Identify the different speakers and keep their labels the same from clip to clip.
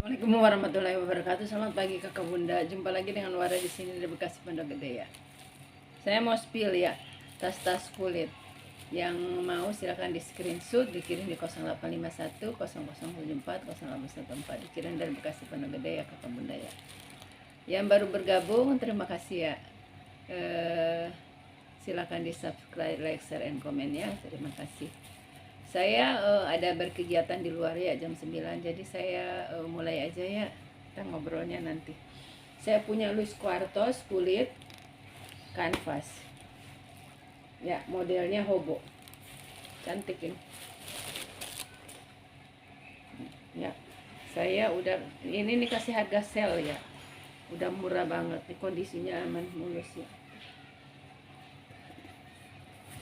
Speaker 1: Assalamualaikum warahmatullahi wabarakatuh. Selamat pagi kakak bunda. Jumpa lagi dengan Wara di sini di Bekasi Pondok Gede ya. Saya mau spill ya tas-tas kulit. Yang mau silakan di screenshot, dikirim di 0851 0074 0814, dikirim dari Bekasi Pondok Gede ya kakak bunda ya. Yang baru bergabung terima kasih ya. Silakan di subscribe, like, share, and comment ya. Terima kasih. Saya ada berkegiatan di luar ya jam 9, jadi saya mulai aja ya, kita ngobrolnya nanti. Saya punya Luis Quartos kulit kanvas ya, modelnya hobo, cantik ini ya. Saya udah ini kasih harga sale ya, udah murah banget nih, kondisinya aman mulus ya.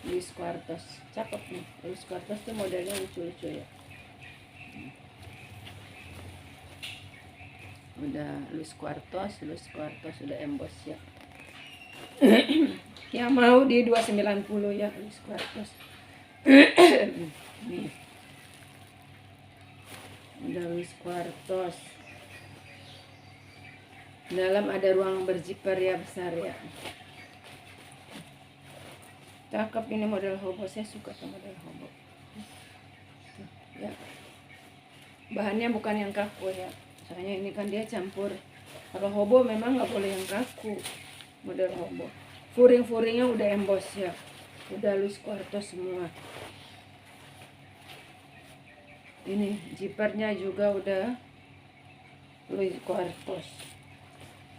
Speaker 1: Luis Quartos, cakep nih. Luis Quartos tuh modelnya lucu-lucu ya. Udah Luis Quartos udah emboss ya. Yang mau di 290 ya Luis Quartos. Nih. Udah Luis Quartos. Dalam ada ruang berzipper ya, besar ya. Cakep ini model hobo, saya suka sama model hobo ya. Bahannya bukan yang kaku ya, soalnya ini kan dia campur. Kalau hobo memang nggak boleh yang kaku, model hobo. Furing-furingnya udah emboss ya, udah Luis Quartos semua. Ini zippernya juga udah Luis Quartos,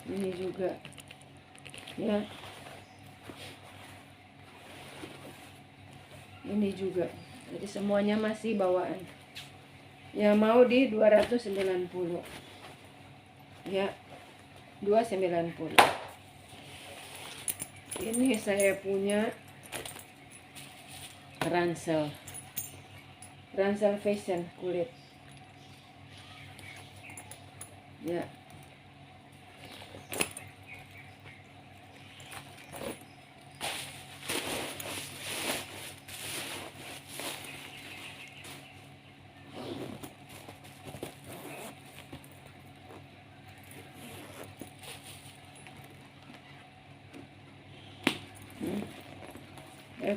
Speaker 1: ini juga ya. Ini juga, jadi semuanya masih bawaan ya. Mau di 290 ya, 290. Ini saya punya ransel fashion kulit ya.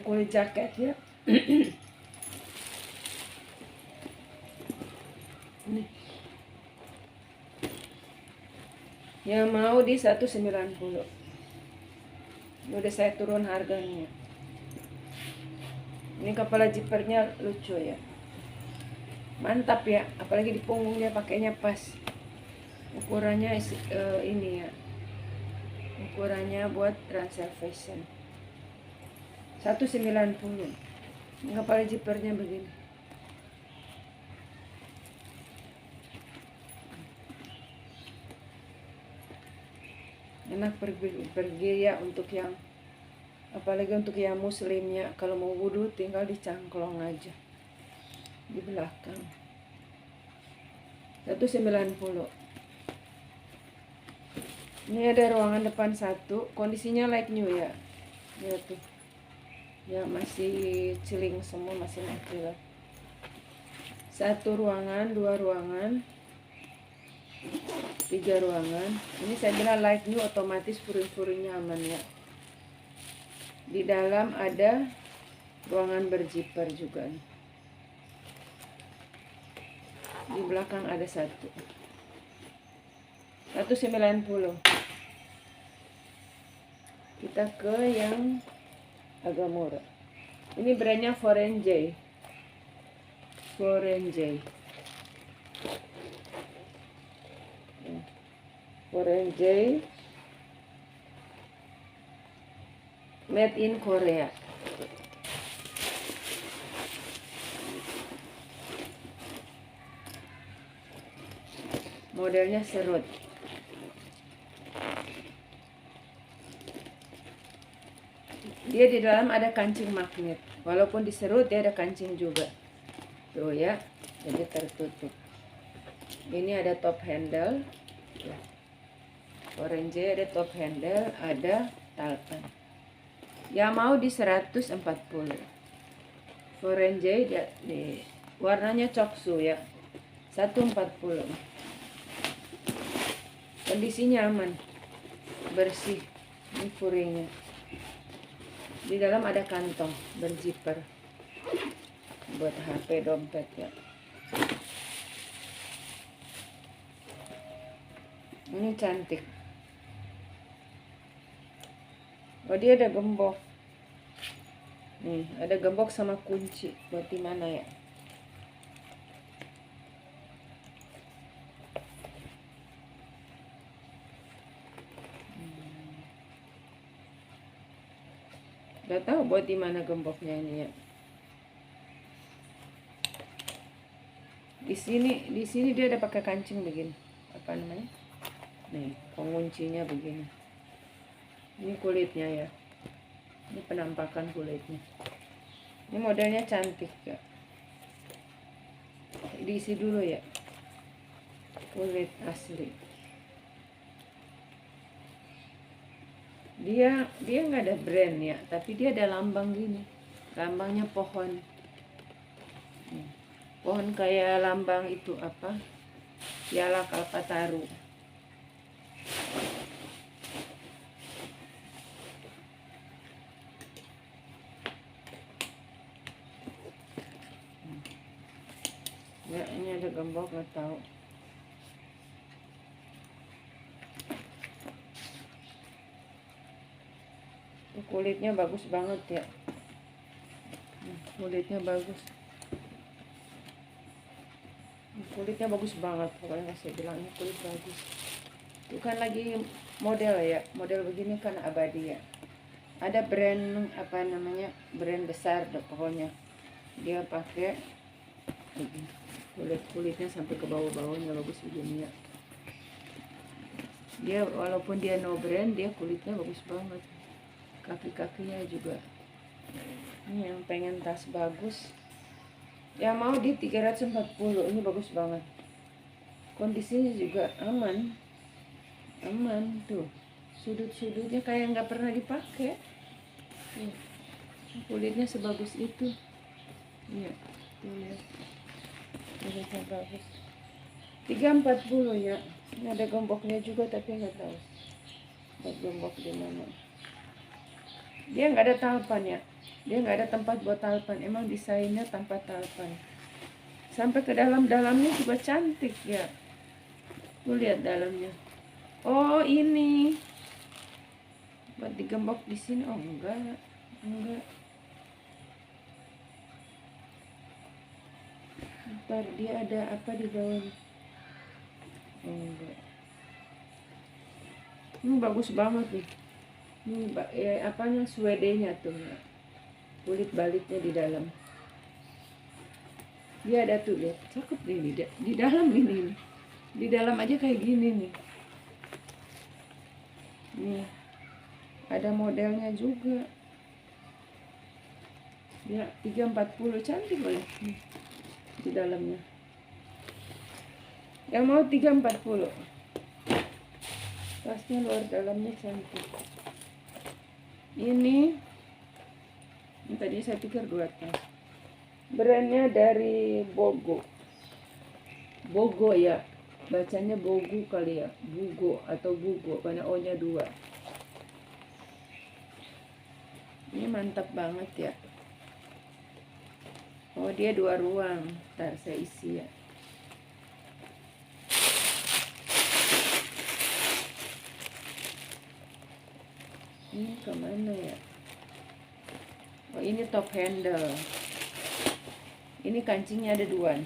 Speaker 1: Kulit jaket ya. Nih. Yang mau di 190. Udah saya turun harganya. Ini kepala zippernya lucu ya, mantap ya, apalagi di punggungnya pakainya pas. Ukurannya ini ya, ukurannya buat ransel fashion 190. Kepala zippernya begini. Enak pergi ya, untuk yang apalagi untuk yang muslimnya, kalau mau wudhu tinggal dicangklong aja di belakang. 190. Ini ada ruangan depan satu, kondisinya like new ya. Lihat tuh ya, masih celing semua, masih natural. Satu ruangan, dua ruangan, 3 ruangan. Ini saya bilang like new, otomatis furing-furingnya aman ya. Di dalam ada ruangan berzipper juga nih. Di belakang ada satu. 190. Kita ke yang agak murah. Ini brandnya Foreign J. Made in Korea. Modelnya serut. Dia di dalam ada kancing magnet, walaupun diserut dia ada kancing juga tuh ya, jadi tertutup. Ini ada top handle ya. Orange ada top handle, ada talpan. Yang mau di 140. Orange di warnanya coksu ya, 140. kondisinya aman, bersih. Ini furingnya. Di dalam ada kantong berzipper buat HP, dompet ya. Ini cantik. Oh, dia ada gembok. Nih, ada gembok sama kunci. Buat di mana ya? Udah tahu buat di mana gemboknya ini ya. Di sini dia ada pakai kancing begini. Apa namanya? Nih, penguncinya begini. Ini kulitnya ya. Ini penampakan kulitnya. Ini modelnya cantik ya. Diisi dulu ya. Kulit asli. Dia nggak ada brand ya, tapi dia ada lambang gini. Lambangnya pohon. Pohon kayak lambang itu apa? Piala Kalpataru. Ya, ini ada gembok, nggak tahu. Kulitnya bagus banget ya. Kulitnya bagus. Kulitnya bagus banget. Pokoknya saya bilang ini kulit bagus. Itu kan lagi model ya. Model begini kan abadi ya. Ada brand apa namanya? Brand besar deh, pokoknya. Dia pakai kulitnya sampai ke bawah-bawahnya bagus begini ya. Dia walaupun dia no brand, dia kulitnya bagus banget. Kaki-kakinya juga. Ini yang pengen tas bagus, ya mau di 340. Ini bagus banget. Kondisinya juga aman tuh. Sudut-sudutnya kayak nggak pernah dipakai. Kulitnya sebagus itu. Iya, tuh lihat. Kulitnya bagus. 340 ya. Ini ada gemboknya juga tapi nggak tahu buat gembok di mana. Dia nggak ada talpan ya. Dia nggak ada tempat buat talpan. Emang desainnya tanpa talpan. Sampai ke dalamnya juga cantik ya. Tuh lihat dalamnya. Oh, ini buat digembok di sini. Oh, enggak. Ntar dia ada apa di bawah? Oh, enggak. Ini bagus banget nih. Ini apanya, suedenya tuh. Kulit balitnya di dalam. Dia ada tuh, lihat. Cakep nih di dalam ini. Di dalam aja kayak gini nih. Nih. Ada modelnya juga. Ya, 340 cantik boleh. Di dalamnya. Yang mau 340. Tasnya luar dalamnya cantik. Ini tadi saya pikir 2 tas. Brandnya dari Bogo ya, bacanya Bogo kali ya, Bugo atau Bugo, karena O nya 2. Ini mantap banget ya. Oh, dia 2 ruang. Ntar saya isi ya. Ini kemana ya? Oh, ini top handle. Ini kancingnya ada 2.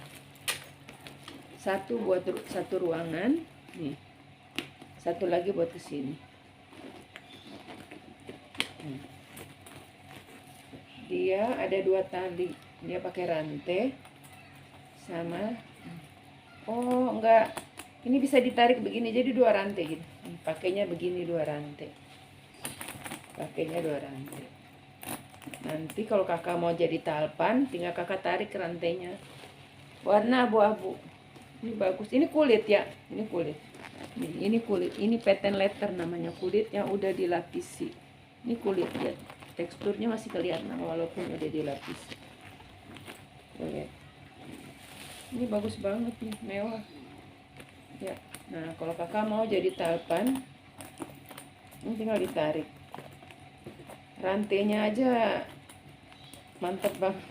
Speaker 1: Satu buat satu ruangan. Nih. Satu lagi buat kesini. Dia ada 2 tali. Dia pakai rantai. Sama. Oh, enggak. Ini bisa ditarik begini. Jadi 2 rantai gitu. Pakainya begini 2 rantai. Pakainya 2 rantai. Nanti kalau kakak mau jadi talpan, tinggal kakak tarik rantainya. Warna abu-abu. Ini bagus. Ini kulit ya. Ini kulit. Ini kulit. Ini patent leather namanya, kulit yang udah dilapisi. Ini kulit ya. Teksturnya masih kelihatan walaupun udah dilapisi. Lihat. Ini bagus banget nih, mewah. Ya. Nah, kalau kakak mau jadi tahapan, ini tinggal ditarik. Rantainya aja mantep banget.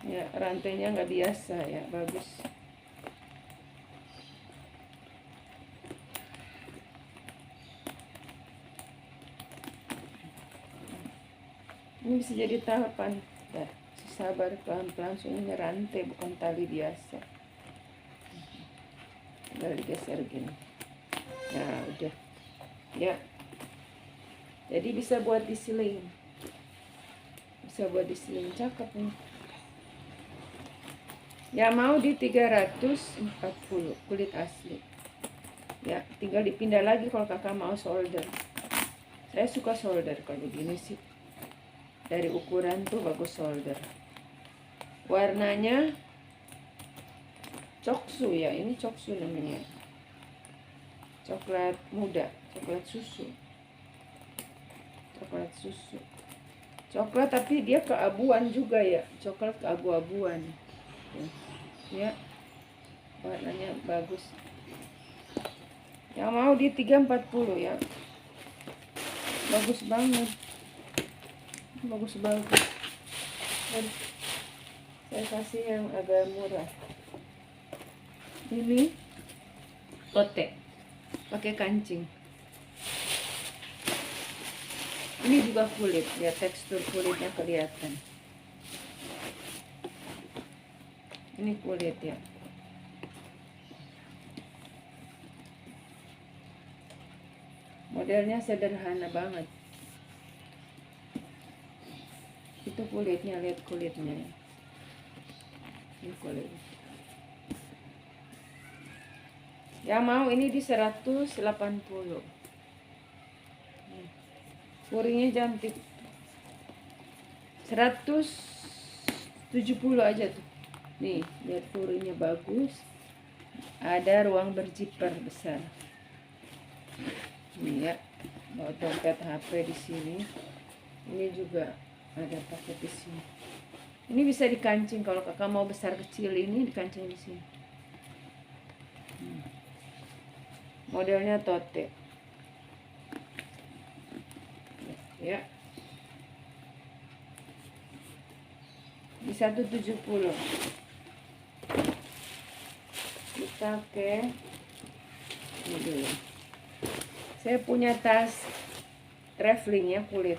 Speaker 1: Ya, rantainya nggak biasa ya, bagus. Ini bisa jadi tahapan. Ya, sabar pelan-pelan, soalnya rantai bukan tali biasa. Tinggal digeser gini. Nah, udah. Ya. Jadi bisa buat diseling. Bisa buat diseling, cakep nih. Ya, mau di 340 kulit asli. Ya, tinggal dipindah lagi kalau kakak mau solder. Saya suka solder kalau gini sih. Dari ukuran tuh bagus solder. Warnanya coksu ya, ini coksu namanya. Coklat muda, coklat susu. Coklat susu. Coklat tapi dia keabuan juga ya, coklat keabu-abuan. Ya. Warnanya bagus. Yang mau di 340 ya. Bagus banget. Bagus. Saya kasih yang agak murah. Ini tote pakai kancing. Ini juga kulit ya, tekstur kulitnya kelihatan. Ini kulit ya. Modelnya sederhana banget. Itu kulitnya, lihat kulitnya. Ini kulit. Yang mau ini di 180. Kuringnya cantik. 170 aja tuh. Nih, lihat kuringnya bagus. Ada ruang berziper besar. Nih ya, bawa dompet HP di sini. Ini juga ada paket di sini. Ini bisa dikancing kalau kakak mau besar kecil, ini dikancing di sini. Modelnya tote. Ya. Di 170. Kita ke ini dulu. Saya punya tas traveling ya, kulit.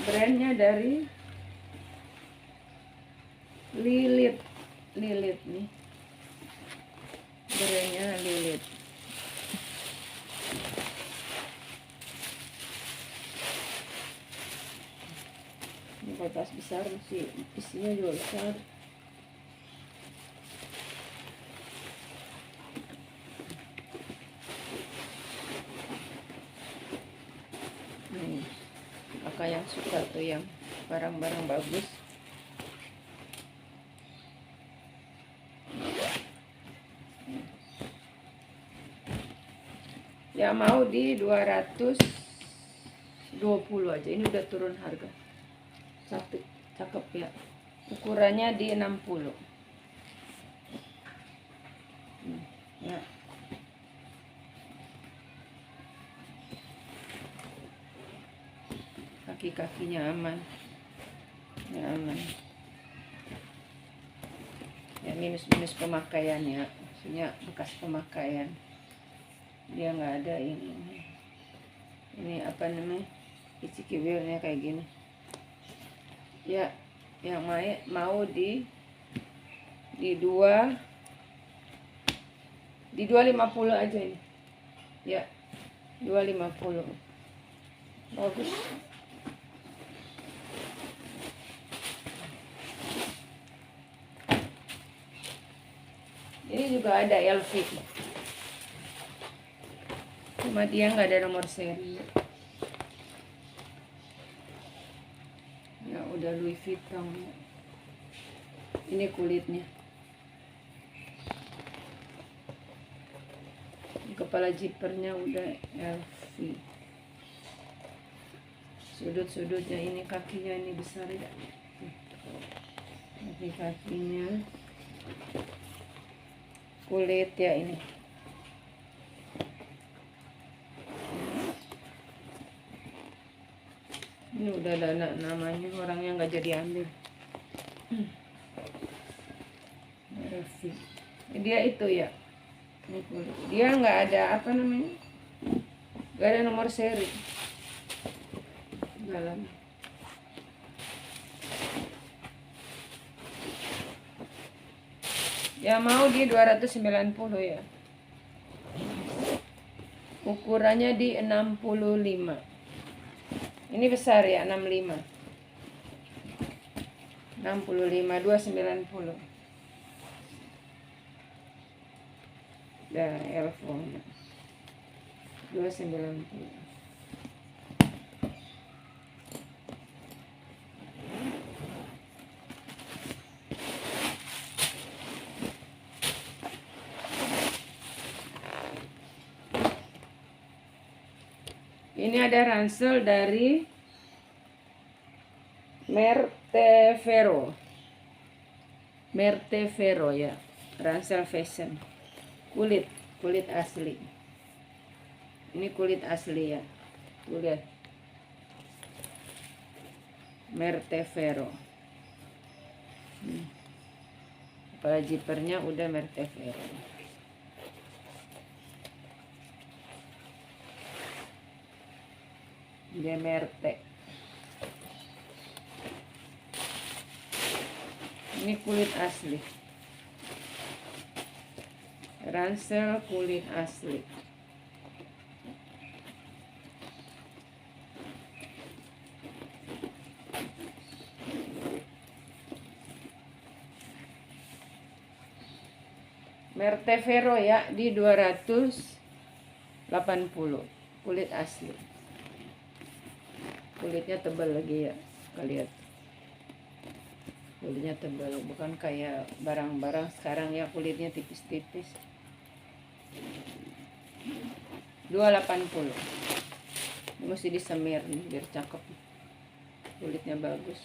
Speaker 1: Brandnya dari Lilit nih. Brandnya Lilit. Ini kalau tas besar sih isinya juga besar. Kakak yang suka tuh yang barang-barang bagus. Ya mau di 220 aja. Ini udah turun harga. Cakep ya. Ukurannya di 60. Ya. Kaki-kakinya aman. Ya aman. Ya minus pemakaiannya, maksudnya bekas pemakaian. Dia nggak ada ini apa namanya, isi kiwilnya kayak gini. Ya, yang mau di 250 aja ini. Ya, 250. Bagus. Ini juga ada LV. Cuma dia nggak ada nomor seri. Ya udah Louis Vuitton. Ini kulitnya. Kepala zipernya udah LV. Sudut-sudutnya ini, kakinya ini besar ya. Kakinya kulit ya ini. Ini udah ada namanya, orangnya nggak jadi ambil. Dia itu ya, ini kulit. Dia nggak ada apa namanya, nggak ada nomor seri dalam. Ya mau di 290 ya. Ukurannya di 65. Ini besar ya, 65. 65 290. Dah Elfon 290. Ini ada ransel dari Mertevero ya, ransel fashion, kulit asli. Ini kulit asli ya, tuh lihat, Mertevero. Kepala jipernya udah Mertevero. Dia Merte. Ini kulit asli. Ransel kulit asli. Mertevero ya, di 280. Kulit asli. Kulitnya tebal lagi ya, lihat. Kulitnya tebal, bukan kayak barang-barang sekarang ya kulitnya tipis-tipis. 280. Mesti disemir nih biar cakep. Kulitnya bagus.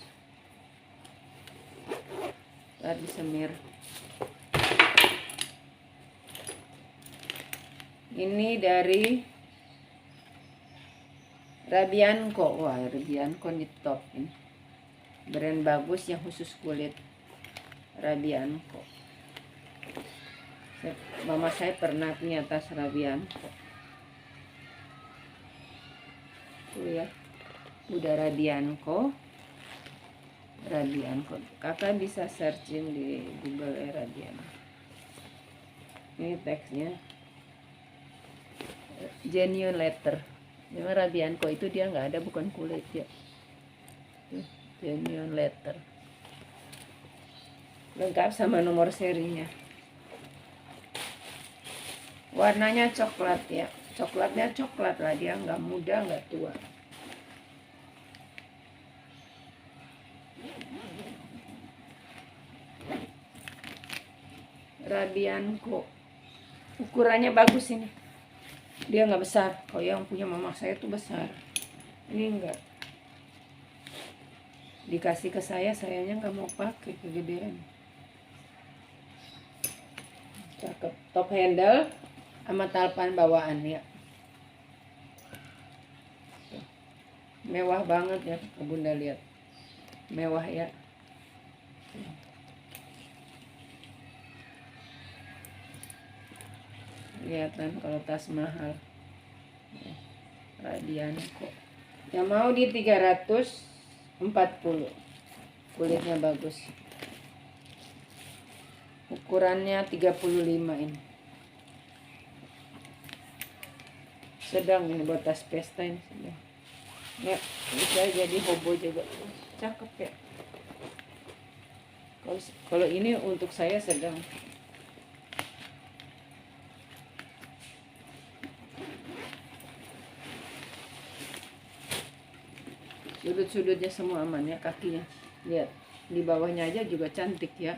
Speaker 1: Ntar disemir. Ini dari Rabianco. Wah, Rabianco di top ini. Brand bagus yang khusus kulit. Rabianco. Mama saya pernah punya tas Rabianco. Tuh ya. Udah Rabianco. Kakak bisa searching di Google Rabianco. Ini teksnya genuine leather. Memang Rabianco itu dia nggak ada, bukan kulit ya. Genuine leather. Lengkap sama nomor serinya. Warnanya coklat ya. Coklatnya coklat lah, dia nggak muda nggak tua. Rabianco. Ukurannya bagus ini. Dia nggak besar. Kalau yang punya mama saya tuh besar. Ini enggak. Dikasih ke saya, sayanya nggak mau pakai, kegedean. Cakep. Top handle sama talpan bawaan ya. Mewah banget ya, Bunda lihat. Mewah ya. Kelihatan kalau tas mahal. Rabianco. Yang mau di 340. Kulitnya bagus. Ukurannya 35 ini. Sedang ini buat tas pesta ini sedang. Ya, bisa jadi hobo juga. Cakep ya. Kalau ini untuk saya sedang. Sudut-sudutnya semua aman ya, kakinya. Lihat, di bawahnya aja juga cantik ya.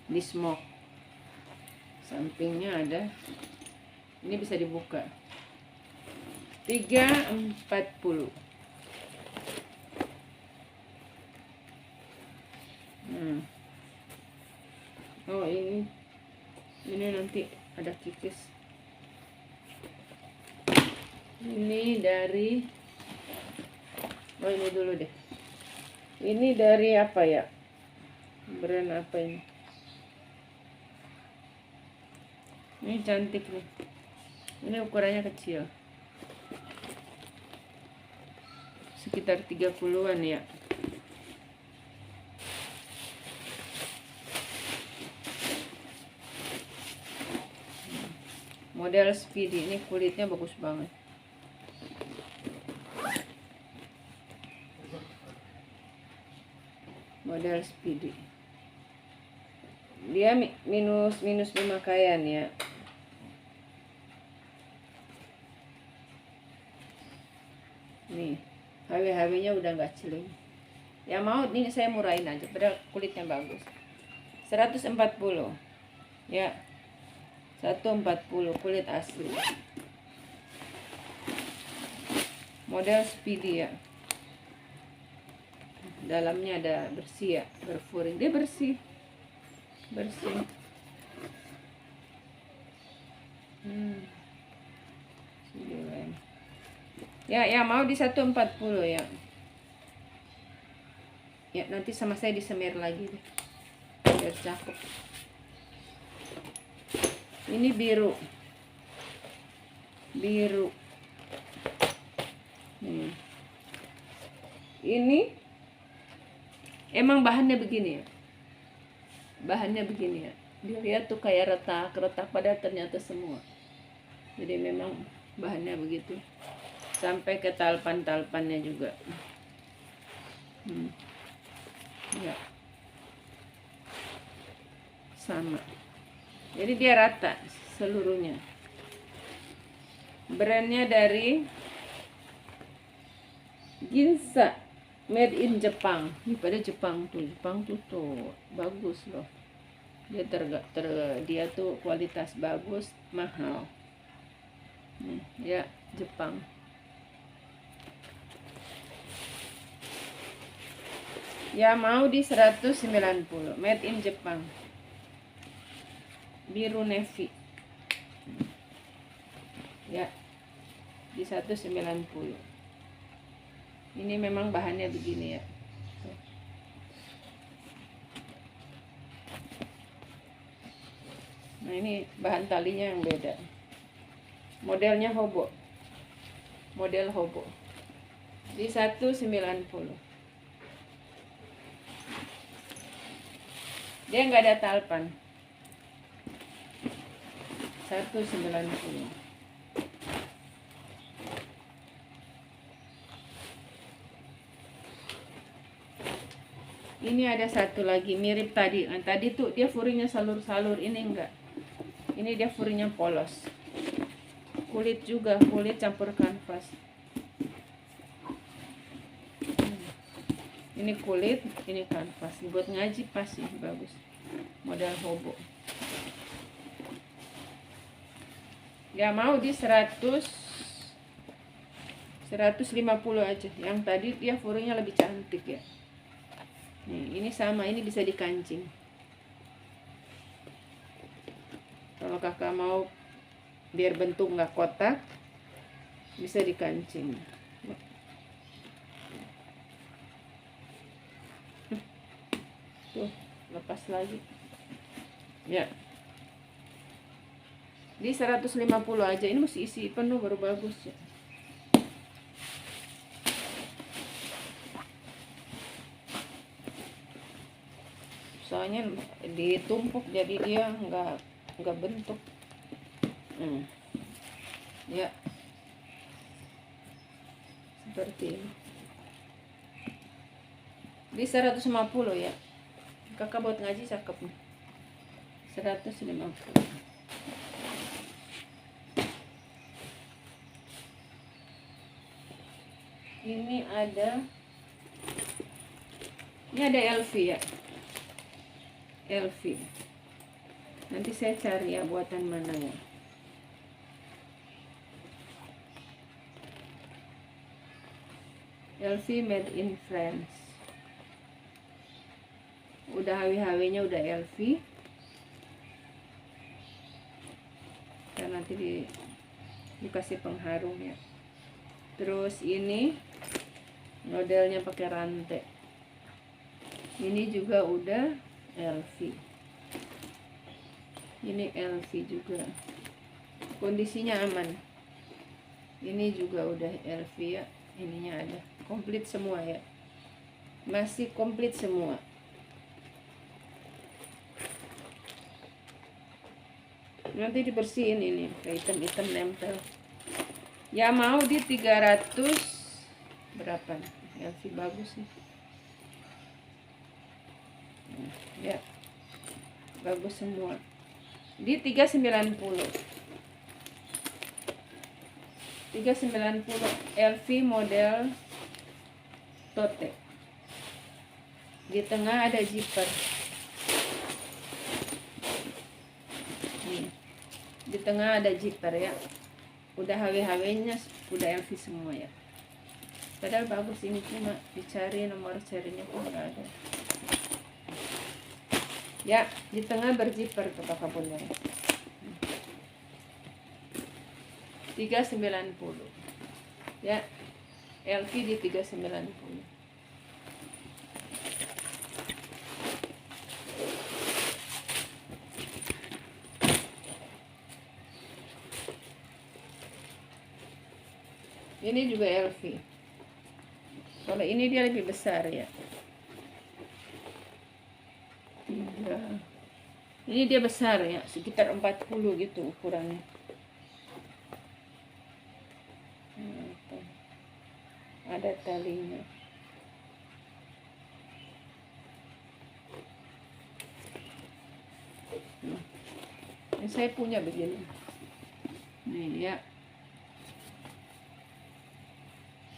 Speaker 1: Di smoke. Sampingnya ada. Ini bisa dibuka. 340. Oh, ini Ini nanti ada kikis. Ini dari, oh ini dulu deh. Ini dari apa ya? Brand apa ini? Ini cantik nih. Ini ukurannya kecil. Sekitar 30-an ya. Model Speedy, ini kulitnya bagus banget. Model Speedy. Dia minus pemakaian ya. Nih, HW-HW-nya udah nggak celing. Yang mau ini saya murahin aja, padahal kulitnya bagus. 140 ya. 140 kulit asli. Model Speedy ya. Dalamnya ada bersih ya, berfuring. Dia bersih. Ya mau di 140 ya. Ya nanti sama saya disemir lagi deh, biar cakep. Ini biru. Ini emang bahannya begini ya. Dilihat tuh kayak retak padahal ternyata semua. Jadi memang bahannya begitu. Sampai ke talpan-talpannya juga. Ya. Sama. Jadi dia rata seluruhnya. Brandnya dari Ginza, made in Jepang. Ini pada Jepang tuh bagus loh. Dia tuh kualitas bagus, mahal. Ya, Jepang. Ya mau di 190, made in Jepang. Biru navy. Ya, di 190. Ini memang bahannya begini ya. Nah, ini bahan talinya yang beda. Modelnya hobo. Model hobo. Di 190. Dia nggak ada talpan. 190. Ini ada satu lagi mirip tadi. Tadi tuh dia furingnya salur-salur, ini enggak. Ini dia furingnya polos. Kulit juga, kulit campur kanvas. Ini kulit, ini kanvas. Buat ngaji pas sih, bagus. Model hobo. Ya mau di 150 aja. Yang tadi dia furingnya lebih cantik ya. Nih, ini sama, ini bisa dikancing. Kalau kakak mau biar bentuk nggak kotak, bisa dikancing. Tuh, lepas lagi. Ya. Di 150 aja. Ini mesti isi penuh baru bagus ya. Soalnya ditumpuk jadi dia nggak bentuk. Ya. Seperti ini. Di 150 ya. Kakak buat ngaji cakep nih. 150. Ini ada LV ya. LV. Nanti saya cari ya buatan mana ya. LV made in France. Udah HW-HW-nya udah LV. dan nanti dikasih pengharum ya. Terus ini modelnya pakai rantai, ini juga udah LV, ini LV juga, kondisinya aman. Ini juga udah LV ya, ininya ada komplit semua ya, masih komplit semua. Nanti dibersihin ini, kayak hitam-hitam nempel. Ya mau di 300 berapa nih? LV bagus nih. Ya, bagus semua. Di 390. 390 LV model tote. Di tengah ada zipper. Nih. Di tengah ada zipper ya. Udah HW-HW-nya udah LV semua ya. Padahal bagus ini, cuma dicari nomor serinya kok nggak ada. Ya, di tengah berzipper tuh kakak bunda. 390. Ya, LV di 390. Ini juga LV. Kalau ini dia lebih besar ya. Ini dia besar ya, sekitar 40 gitu ukurannya. Ada talinya. Ini saya punya begini. Nih ya.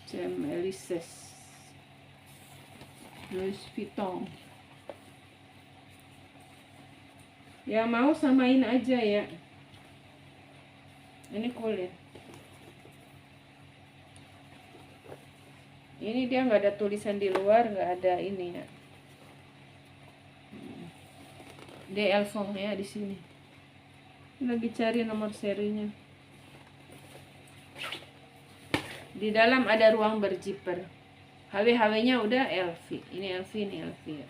Speaker 1: Cem Elises, Louis Vuitton. Ya mau samain aja ya. Ini kulit. Ini dia nggak ada tulisan di luar, nggak ada ini ya. DL Fong ya di sini. Lagi cari nomor serinya. Di dalam ada ruang berzipper. HW-HW-nya udah LV. Ini LV, ini LV ya.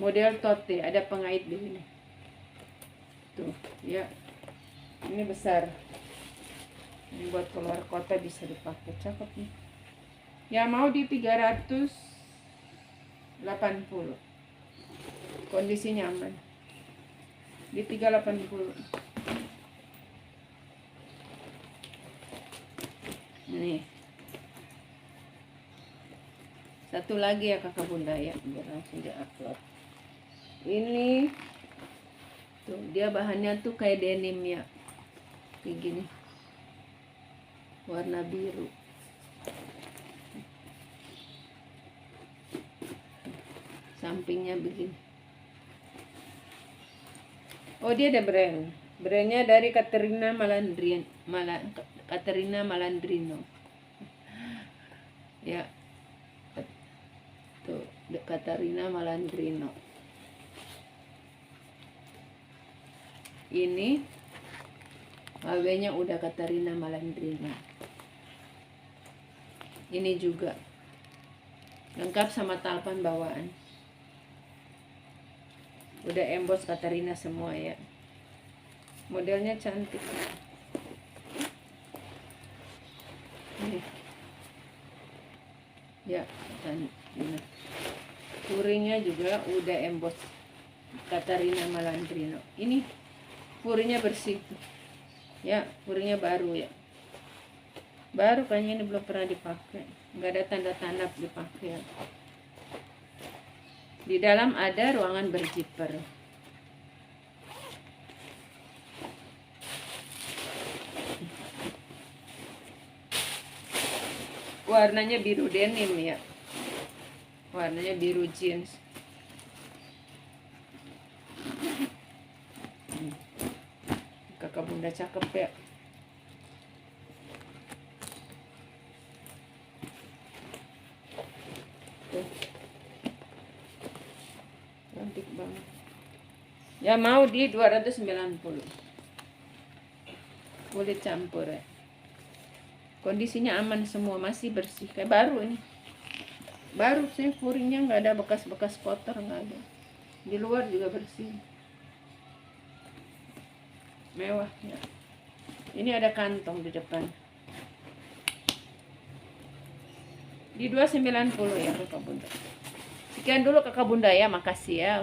Speaker 1: Model tote, ada pengait di sini. Tuh, ya. Ini besar. Ini buat keluar kota bisa dipakai, cakep nih. Ya mau di 380. Kondisi nyaman. Di 380. Nih. Satu lagi ya kakak bunda ya, biar langsung di-upload. Ini tuh dia bahannya tuh kayak denim ya, kayak gini, warna biru. Sampingnya begini. Oh dia ada brandnya dari Caterina Malandrino ya, tuh Caterina Malandrino. Ini HW-nya udah Caterina Malandrino. Ini juga lengkap sama talpan bawaan. Udah emboss Caterina semua ya. Modelnya cantik. Nih. Ya, dan ini. Puringnya juga udah emboss Caterina Malandrino. Ini puringnya bersih. Ya, puringnya baru ya. Baru kayaknya, ini belum pernah dipakai. Nggak ada tanda-tanda dipakai ya. Di dalam ada ruangan berzipper. Warnanya biru denim ya. Warnanya biru jeans. Kakak bunda cakep ya. Tuh. Cantik banget. Ya mau di 290. Kulit campur ya. Kondisinya aman semua, masih bersih kayak baru ini. Baru sih, furingnya nggak ada bekas-bekas kotor, nggak ada. Di luar juga bersih. Mewah ya. Ini ada kantong di depan. Di 290 ya Kakak Bunda. Sekian dulu Kakak Bunda ya, makasih ya.